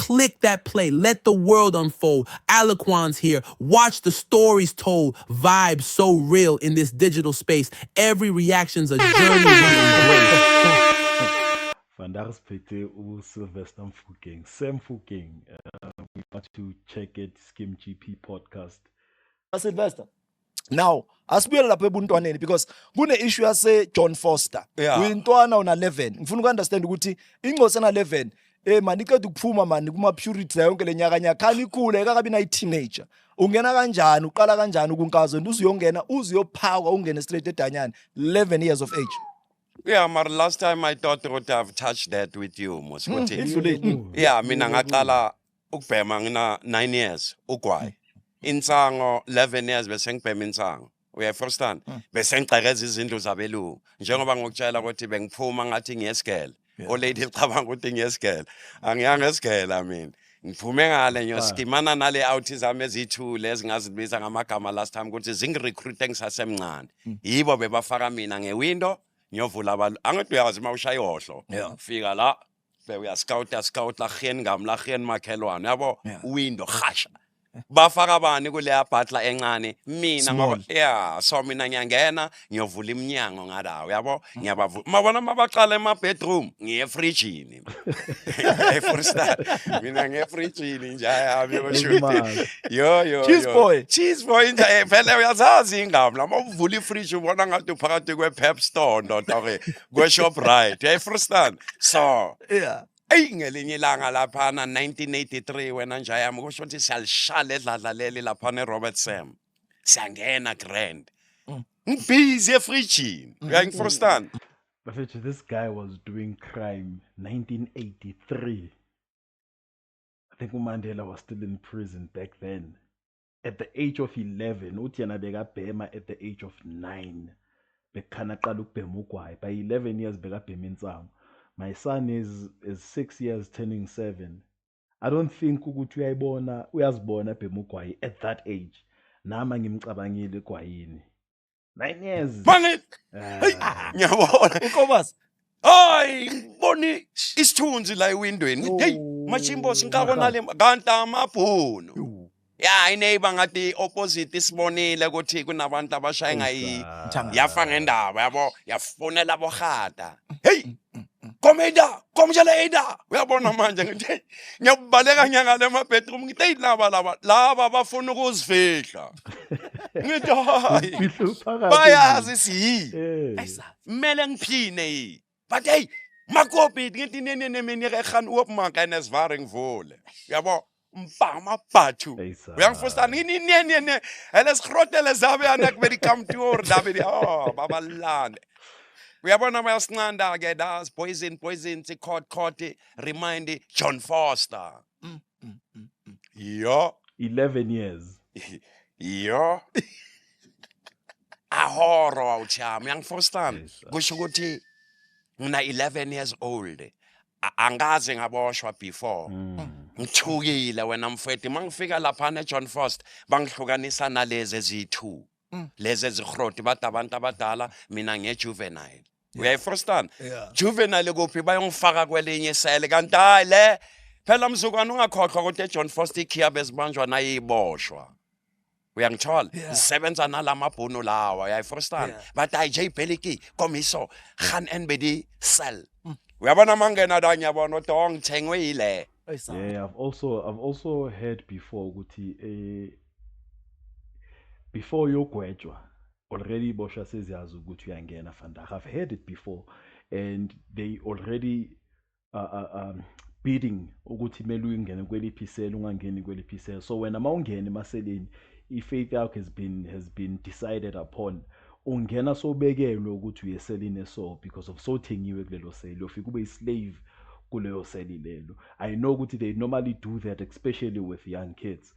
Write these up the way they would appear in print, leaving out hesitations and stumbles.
Click that play. Let the world unfold. Aliquan's here. Watch the stories told. Vibe so real in this digital space. Every reaction's a journey we embrace. Vandaag spete Sylvester Mfokeng. Sam Mfokeng. We want to check it. Skim GP podcast. Sylvester. Now, asibuyele lapha ebuntwaneni because kune issue yase John Foster. Uyintwana una 11. Ngifuna ukunderstand ukuthi ingcosi na 11 man iqeda ukuphuma man kuma purity yonke lenyaka nyakhani ikule ekakabi na teenager. Ungena kanjani uqala kanjani ukunkazo uzuyongena uzuyophakwa ungene straight edanyana 11 years of age. Yeah, but last time I thought I would have touched that with you, Mosquito. Yeah, mina ngaqala ukubhema ngina 9 years ugwayi. Insango 11 years bese ngibhema insango. Uyayifirstand? Bese ngicekeza izindlu zabelungu. Njengoba ngokutshela ukuthi bengiphuma ngathi ngiyesigele. O lady licabanga ukuthi ngiyesigele. Angiyanga esigele mina. Ngiphume ngale nyoskimana nale autism ezithule ezingazibiza ngamagama last time ukuthi zingirecruiting sasemncane. Yibo bebafaka mina ngewindow. Nyovula abantu angithi uyazi mawushaya ihlo fika la uyascout la geen ngam la geen makhelwane yabo window khasha bafaka abani kule butler encane mina ngoba so mina ngiyangena ngiyovula iminyango ngadawo yabo ngiyabavula mabona mabaqala ema bedroom ngiye fridge first mina ngiye fridge nje yami boshuthi yo cheese boy nje phela uyazazi ingam la mawuvula ifridge ubona ngathi uphakathi kwe-Pep store ndoda ke kwe-Shoprite first so Ey ngelinye ilanga laphana 1983 wena nje yami kusho ukuthi siyalishala edladlaleli laphana eRobert Sam siyangena grand ngibhizi efridge uyangifirstand But this guy was doing crime 1983. I think uMandela was still in prison back then at the age of 11 uthi yena bekabhema at the age of 9 bekhana qala ukubhema ugwayi by 11 years bekabhema insango. My son is 6 years turning 7. I don't think ukuthi uyazibona ebhema ugwayi at that age. Nama ngimcabangile egwayini. 9 years. Bangit. Ngiyabona. Ukobas. Hayi, ngiboni isithunzi la ewindweni. Hey, machimbo sinkabona le kanti amabhuno. Yeah, ineighbor ngathi opposite isibonile ukuthi kunabantu abashaya ngayi. Yafa ngendaba yabo, yafonela abohata. Hey! Komjala eda. Uyabona manje ngithi ngiyabaleka nyanga le bedroom ngithi hey laba bafuna ukuzifihla. Ngithi hayi. Bayazi si. Mele ngiphine yi. But hey, makopi ngithi nene rekhan oopmaak en is waar ngivule. Yabo mpama bathu. Uyangifirstand nini hulle is grotele zabe aan ek by die kantoor daar by die babalande. Uyabona mayasinqanda ke das poison court remind John Foster. Yo 11 years. Yo ahoro awuchama uyangifirstand kusho ukuthi ngina 11 years old angaze ngaboshwa before ngithukile wena mfethu mangifika lapha neJohn Foster bangihlukanisa nalezi ezi2 lezi ezigroti bathi abantu abadala mina ngejuvenile uyayifirstand juvenile kuphi bayongifaka kwelinye isele kanti hayi le phela mzukwana ungakhohlwa ukuthi eJohn Foster ikhiya bezibanjwa nayiboshwa uyangithola isebenza nalamabhuno lawa uyayifirstand bathi hayi J Beliki komiso khan NBD cell uyabona mangena la ngiyabona ukuthi ngithengwe yile. Yeah, I've also heard before ukuthi before yogwetshwa already bosha seziyazi ukuthi uyangena Vandaag. I've heard it before and they already bidding ukuthi mele uyingene kweliphi isela ungangeni kweliphi isela. So wena mawungena emaseleni i-faith yakho has been decided upon. Ungena sobekelwe ukuthi uyeselini eso because of sothengiwe kulelo seli ufika ube slave kuleyo seli lelo. I know ukuthi they normally do that especially with young kids.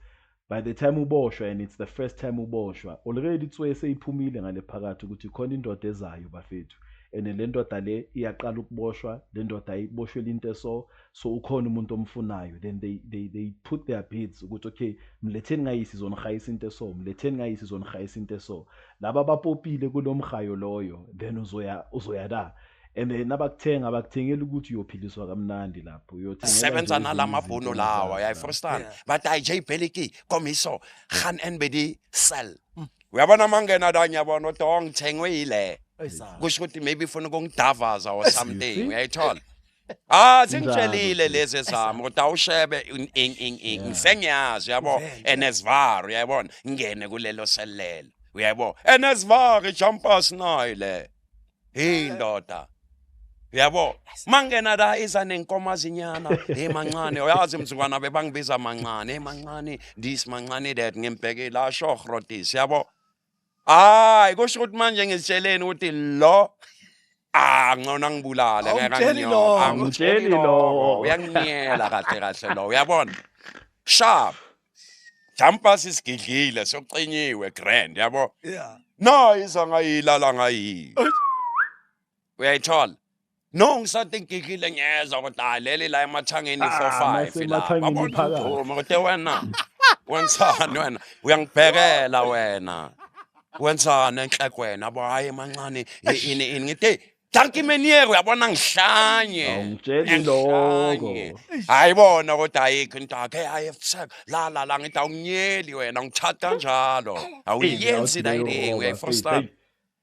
By the time uboshwa and it's the first time uboshwa already itswe seyiphumile ngale phakathi ukuthi khona indoda ezayo bafethu and le ndoda le iyaqala ukuboshwa le ndoda ayiboshwela into so ukhona umuntu omfunayo then they put their bids ukuthi okay mletheni ngayisi zonihayisa into mletheni ngayisi zonihayisa into laba bapopile kulomhayo loyo then uzoya la and then abakuthengela ukuthi uyophiliswa kamnandi lapho sebenza nalamabhono lawa uyayifrustana but IJ Beliki komiso gaan en by die sel uyabona mangena da ngiyabona dong thengwe yile kusho ukuthi maybe ufuna ukungidavaza or something uyayithola singitshelile lezi zami ukuthi awushebe ngisengiyazi yabo NSVAR uyayibona ngene kulelo selelo uyayibona NSVAR jumpers nayle hey ndoda yabo mangena da iza nenkomazinyana mancane uyazi mzukwana bebangibiza mancane mancane this mancane that ngembheke la shohrotis yabo kusho ukuthi manje ngizitsheleni ukuthi lo ngona ngibulale angitsheli lo uyanginyela kahle lo uyabona sharp jumpers isigidlile sokucinyiwe grand yabo no iza ngayilala ngayi uyayithola no ngisathi ngigigile ngiyeza ukuthi leli la emathangeni 45 la babona ukuthi wena wensana wena uyangibhekela wena wensana enhleke wena abo hayi mancane ini ngithi Dankie meneer uyabona ngihlanye angitsheli lokho hayibona kodwa ayikho into akhe ayefsek la ngithi awunyeli wena ngichatha kanjalo awuyenzi dayini uyayifrustana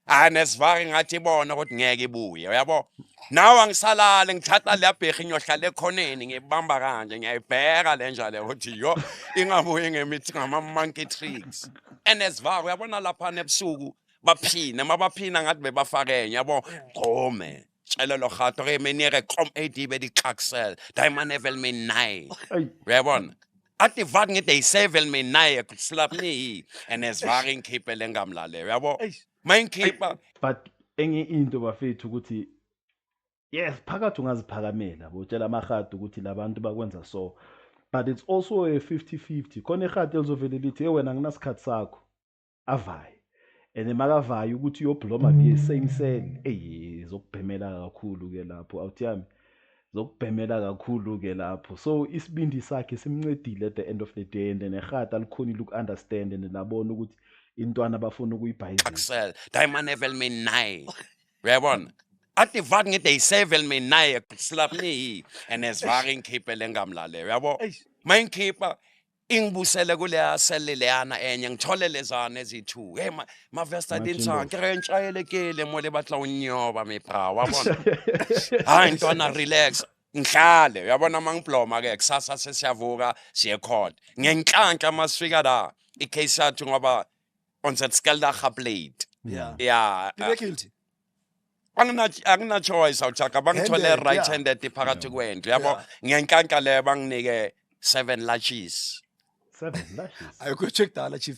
NSVAR ngathi bona ukuthi ngeke ibuye uyabo nawe angisalale ngithatha leyabhekhi ngiyohlala ekhoneni ngibamba kanje ngiyayibheka le njalo ukuthi yo ingabuye ngemithi ngama monkey tricks NSVAR uyabona lapha nebusuku baphina mabaphina ngathi bebafake yabo gome tshela lo gato ke menere kom AD be di kaksel diamond level me 9 uyabona athi vat ngithi 7 me 9 kuslap ni NSVAR ngikhipele ngamlale uyabo Mainkeeper. But enye into bafethu ukuthi yes phakathi ungaziphakamela botshela amahadi ukuthi labantu bakwenza so but it's also a 50-50 khona ihadi elizovela lithi wena nginasikhathi sakho avaye and emakavaye ukuthi uyobloma ke same cell zokubhemela kakhulu ke lapho awuthiyami zokubhemela kakhulu ke lapho so isibindi sakhe simncedile at the end of the day and ehadi alikhonile ukunderstand and labona ukuthi intwana bafuna ukuyibhayizela Axel diamond level me 9 uyabona athi vat ngithi 7 me 9 slap ni NSVAR ngikhipele ngamlale uyabo mainkeeper ingibusele kule cell leyana enye ngithole lezana ezi2 hey ma Verstappen sanke rentshayelekile mole batla unyoba mepha wabona hayi intwana relax ngihlale uyabona mangibloma ke kusasa sesiyavuka siye court ngenhlanhla masifika la icase yathu ngoba onze skelda geplate ja guilty angina choice awuchaka bangithole right handed phakathi kwendlu yabo ngenkanka le banginike 7 lashes ayikho check dala chief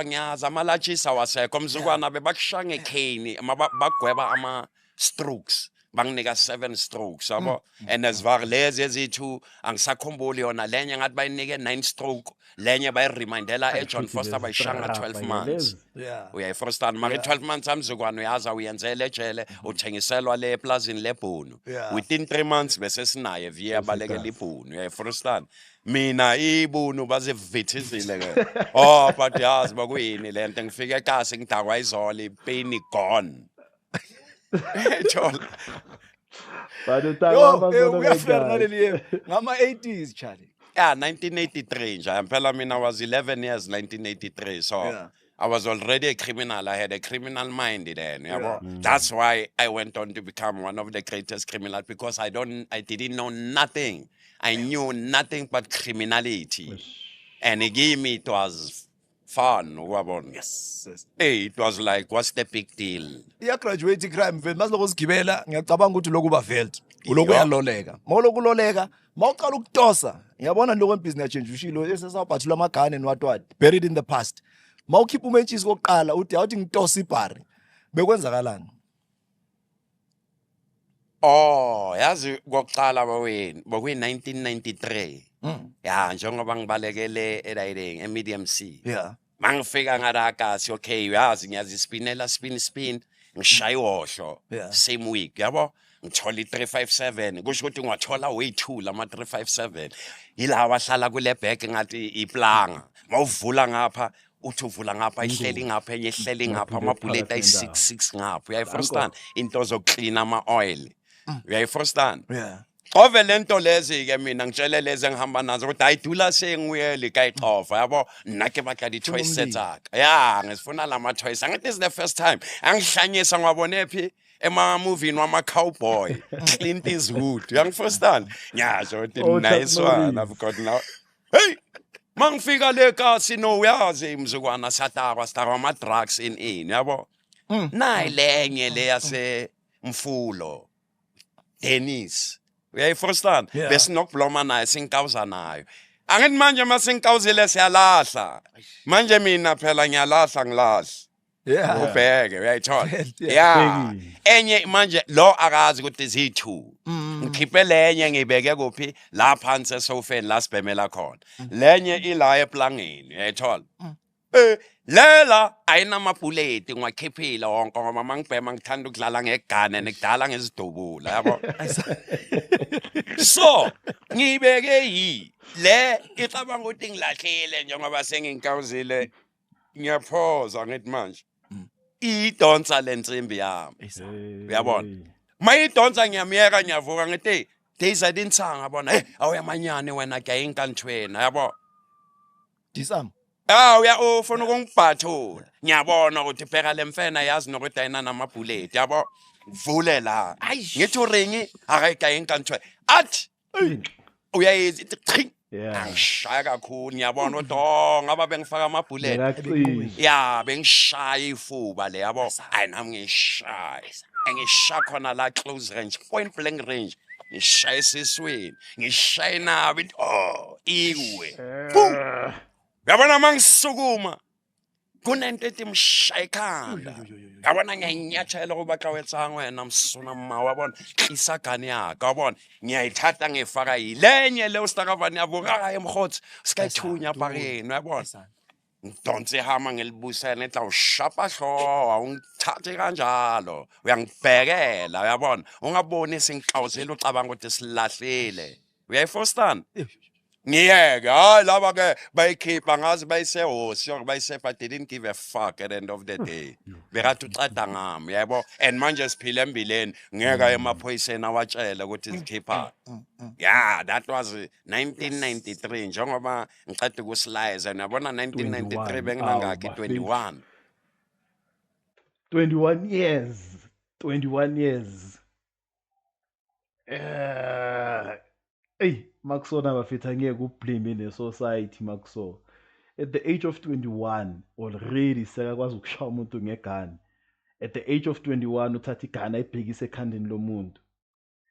ngiyaza ama lashes awasekho mzukwana bebakushaya ngekheni bagweba ama strokes banginika 7 strokes yabo NSVAR lezi ezi2 angisakhumbuli yona lenye ngathi bayinike 9 stroke lenye bayiremindela eJohn Foster bayishanga 12 months uyayifrustana mara 12 months amzukwana uyaza uyenzele ejele uthengiselwa le plazini lebhunu within 3 months bese sinaye via balekela ibhunu uyayifrustana mina ibhunu bazivithizile ke but yazi bakuyini lento ngifike ekasi ngidakwa izolo ipain gone Joel. Ngama 80s Charlie. 1983 nje. Phela mina I was 11 years 1983 so I was already a criminal. I had a criminal mind then. That's why I went on to become one of the greatest criminals because I didn't know nothing. I knew nothing but criminality. And it gave me it was fun, yes. Hey, it was like, what's the big deal? Graduate crime vele masiloko sigibela ngiyacabanga ukuthi lokhu bavelt uloku uyaloleka mawuloku uloleka mawuqala ukutosa ngiyabona lokho embusiness change ushilo esesawuphathula amagane nwatwadi buried in the past mawukhipha umentshisi kokuqala uthi awuthi ngitosa ibhari bekwenzakalani yazi kokuqala baweni bokuyi 1993 njengoba ngibalekele elayiding eMedium C mangifika ngadakasi okay yazi ngiyazispinela spin ngishaya ihosho same week yabo ngithola i357 kusho ukuthi ngiwathola way 2 lama 357 yilawa ahlala kule bag ngathi iplanga mawuvula ngapha uthi uvula ngapha ihleli ngapha enye ihleli ngapha Ungaphinde amabhuleti phakathi ayi-6 ngapha uyayifrostana into zokuklina ama-oil uyayifrostana Yeah. Ove lento lezi-ke mina ngitshele lezi engihamba nazo ukuthi hayi dula sengiyeli kayicofa yabo nna ke batla di-choice setsaka ya ngisifuna la ma-choice angithi is the first time angihlanyisa ngwabonephi ema-movini wama-cowboy Clint Eastwood uyangifrostana ngiyasho ukuthi Oh, Chuck nice one Norris. I've got now hey mangifika le casino uyazi imzukwana siyatakwa ama-drugs ini yabo nayi lenye le yase Mfulo Dennis uyayifrostana Yeah. bese nokubloma naye sinkawuza nayo angithi manje masinkawuzile siyalahla manje mina phela ngiyalahla ngilahla Yeah. ubheke uyayithola Yeah. ya Ubhekile. enye manje lo akazi ukuthi ziyi-2 ngikhiphe lenye ngiyibeke kuphi la phansi esofeni la sibhemela khona lenye ila eplangeni uyayithola lela ayinamabhuleti ngiwakhiphile wonke ngoba mangibhema ngithanda ukudlala ngegane nekudala ngezidubula yabo so ngiyibeke le icabanga ukuthi ngilahlile njengoba senginkawuzile ngiyaphoza ngithi manje idonsa lensimbi yami uyabona mayidonsa ngiyamyeka ngiyavuka ngithi Daisy dintsanga bona hey awuyamanyane wena ke inkantshweni yabo Disam. ufuna ukungibhathula ngiyabona ukuthi pheka lemfena yazi nokuthi ayina namabhuleti yabo vule la ngithi uringi akayigaya inkantshweni athi uyayizi ithi chi Yeah. angishaya kakhulu ngiyabona ukuthi ngaba bengifaka amabhuleti Bekacishe. ya bengishaya ifuba le yabo ayi nami ngishaya khona la close range point blank range ngishaya esiswini ngishaya nabi iwe yabona mangisukuma kunento ethi mshaya ekhanda yabona ngiyanyathela kuba xa wetsanga wena msuna mma wabona isagani yakhe wabona ngiyayithatha ngifaka yilenye le ustakavani yavuka emhotsi sikayithunya pakeni uyabona ngidonse hama ngelibusela ethi awushapa hlowa awungithathe kanjalo uyangibhekela uyabona ungaboni singiqawuzela ucabanga ukuthi silahlile uyayifostana ngiyeke hayi laba ke bayikhipha ngazi bayisehosi bayise but they didn't give a fuck at the end of the day bekathi ucada ngami yabo and manje siphila embileni ngeka emaphoyiseni awatshela ukuthi zikhipha yeah that was 1993 njengoba ngicede ukuslize nabona 1993 benginangaki 21 21 years. 21 years. Hey, Maxona bafetha ngeke ublame in the society Maxo. At the age of 21 already sekakwazi ukushaya umuntu ngegani. At the age of 21 uthatha igana ibhekise ekhandeni lomuntu.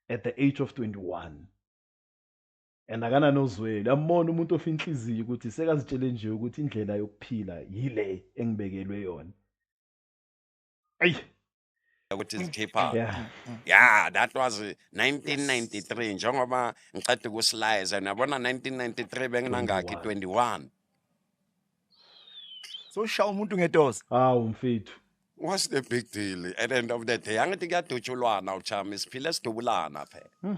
At the age of 21. And akana nozwelo. Yambona umuntu ofinhliziyo ukuthi sekazitshele nje ukuthi indlela yokuphila yile engibekelwe yona. Ay, ukuthi zikhipha yeah. yeah that was 1993 njengoba ngicede ukuslize nabona 1993 benginangaki 21 So shaya umuntu ngetoza. Hawu mfethu. what's the big deal at the end of the day angithi kuyadutshulwana uchama siphile sidubulana phela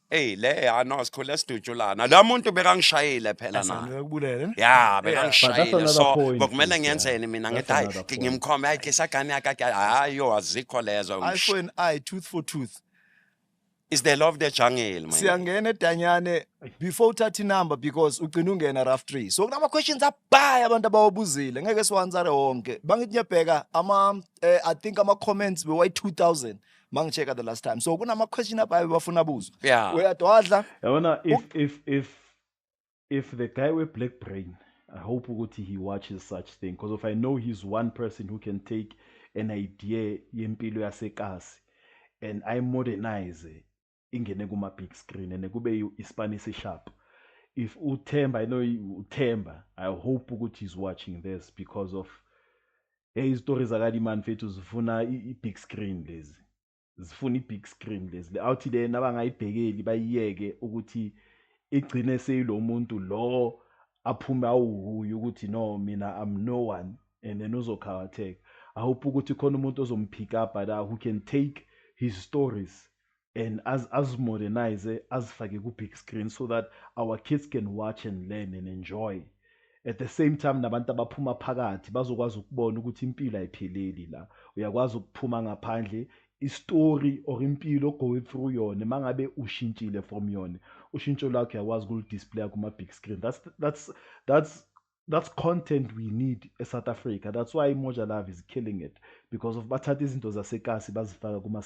hey le ano sikhule sidutshulana la muntu bekangishayile phela na Ngiyakubulele. ya But that's bekangishayile another so point, bekumele sis, ngiyenzeni yeah. mina That's ngithi hayi another point. ngimkhombe hayi kisagani yakhe hayi yo azikho lezo Eye for an eye, tooth for tooth. is the law of the jungle man Siyangena edanyane before uthatha inamba because ugcina ungena rough 3. So kunama questions abhaya abantu abawubuzile. Ngeke siwansare wonke. Bangithi nyebheka I think ama comments be 2000 mangicheka the last time. So kunama question abhaya bafuna buzo. Yeah. Uyadwadla. Yabona if the guy with black brain, I hope ukuthi he watches such thing because if I know he's one person who can take an idea yempilo yasekasi and I modernize it ingene kuma big screen and kube iSpanish sharp. If Utemba, I know Utemba, I hope ukuthi he's watching this because of hey stories zakadi man fethu zifuna big screen lezi. Zifuna big screen lezi. Awuthi le nabangayibhekeli bayiyeke ukuthi igcine seyilo umuntu lo aphume awuhuye ukuthi no mina I'm no one and then uzokhawatheka. I hope ukuthi khona umuntu ozompick up la who can take his stories and as modernize azifake ku big screen so that our kids can watch and learn and enjoy at the same time nabantu abaphuma phakathi bazokwazi ukubona ukuthi impilo ayipheleli la. Uyakwazi ukuphuma ngaphandle istory or impilo going through yona mangabe ushintshile from yona. Ushintsho lakho uyakwazi ukulidisplay kuma big screen. That's content we need in South Africa. That's why Moja Love is killing it, because of bathatha izinto zasekasi bazifaka kuma